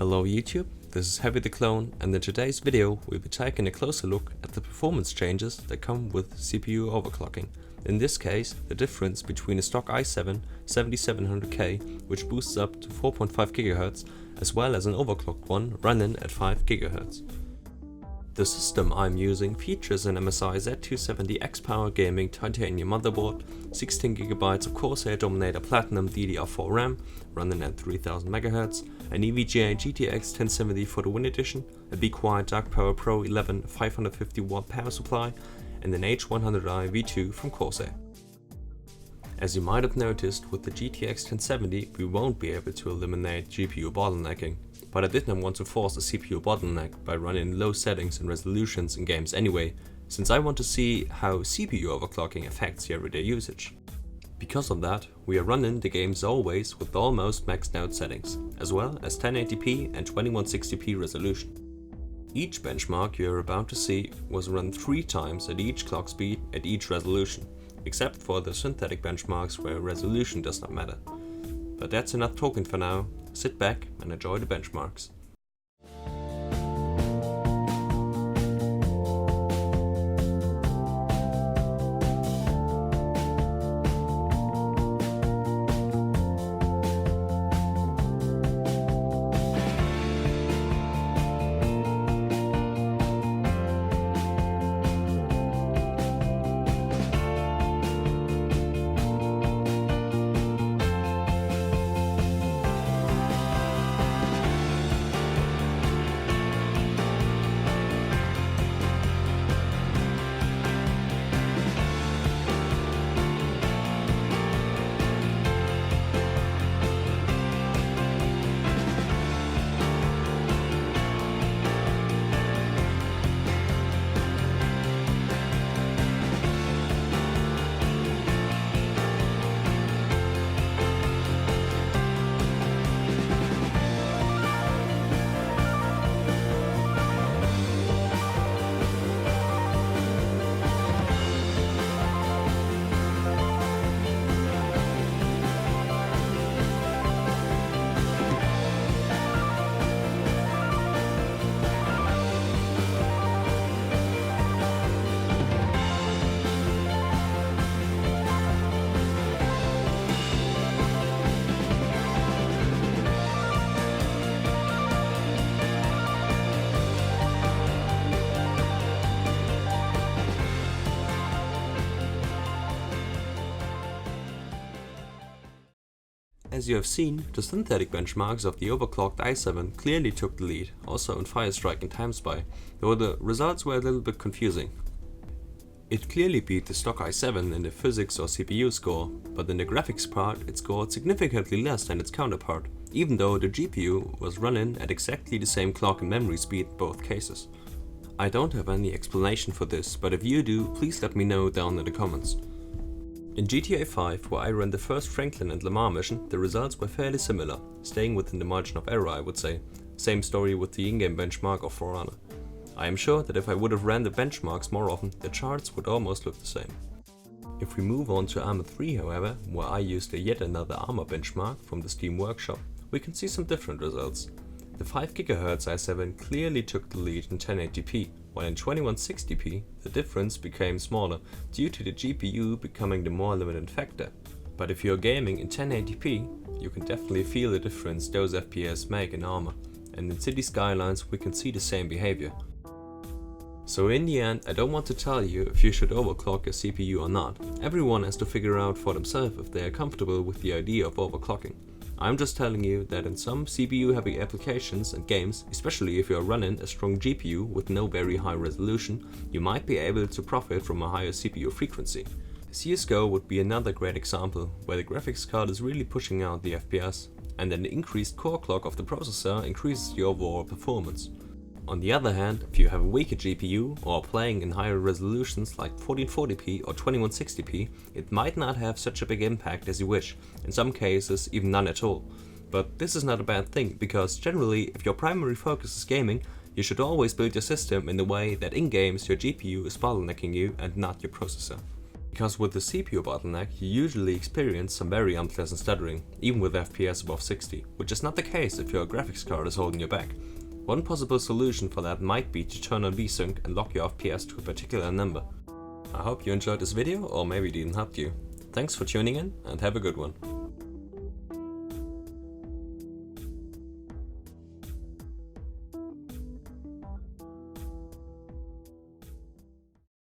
Hello YouTube, this is heavyTHEclone, and in today's video we'll be taking a closer look at the performance changes that come with CPU overclocking. In this case, the difference between a stock i7 7700K, which boosts up to 4.5 GHz, as well as an overclocked one running at 5 GHz. The system I'm using features an MSI Z270 XPower gaming titanium motherboard, 16GB of Corsair Dominator Platinum DDR4 RAM running at 3000 MHz, an EVGA GTX 1070 for the Win Edition, a Be Quiet Dark Power Pro 11 550W power supply, and an H100i V2 from Corsair. As you might have noticed, with the GTX 1070 we won't be able to eliminate GPU bottlenecking, but I did not want to force a CPU bottleneck by running low settings and resolutions in games anyway, since I want to see how CPU overclocking affects your everyday usage. Because of that, we are running the games always with almost maxed out settings, as well as 1080p and 2160p resolution. Each benchmark you are about to see was run 3 times at each clock speed at each resolution, except for the synthetic benchmarks where resolution does not matter. But that's enough talking for now. Sit back and enjoy the benchmarks. As you have seen, the synthetic benchmarks of the overclocked i7 clearly took the lead, also in Firestrike and TimeSpy, though the results were a little bit confusing. It clearly beat the stock i7 in the physics or CPU score, but in the graphics part it scored significantly less than its counterpart, even though the GPU was running at exactly the same clock and memory speed in both cases. I don't have any explanation for this, but if you do, please let me know down in the comments. In GTA 5, where I ran the first Franklin and Lamar mission, the results were fairly similar, staying within the margin of error I would say. Same story with the in-game benchmark of For Honor. I am sure that if I would have ran the benchmarks more often, the charts would almost look the same. If we move on to Arma 3 however, where I used yet another Arma benchmark from the Steam Workshop, we can see some different results. The 5 GHz i7 clearly took the lead in 1080p, while in 2160p the difference became smaller due to the GPU becoming the more limiting factor. But if you're gaming in 1080p, you can definitely feel the difference those FPS make in Arma, and in City Skylines we can see the same behavior. So in the end, I don't want to tell you if you should overclock your CPU or not. Everyone has to figure out for themselves if they are comfortable with the idea of overclocking. I'm just telling you that in some CPU heavy applications and games, especially if you are running a strong GPU with no very high resolution, you might be able to profit from a higher CPU frequency. CSGO would be another great example, where the graphics card is really pushing out the FPS, and an increased core clock of the processor increases the overall performance. On the other hand, if you have a weaker GPU or are playing in higher resolutions like 1440p or 2160p, it might not have such a big impact as you wish, in some cases even none at all. But this is not a bad thing, because generally if your primary focus is gaming, you should always build your system in the way that in games your GPU is bottlenecking you and not your processor. Because with the CPU bottleneck, you usually experience some very unpleasant stuttering, even with FPS above 60, which is not the case if your graphics card is holding you back. One possible solution for that might be to turn on VSync and lock your FPS to a particular number. I hope you enjoyed this video, or maybe it even helped you. Thanks for tuning in, and have a good one.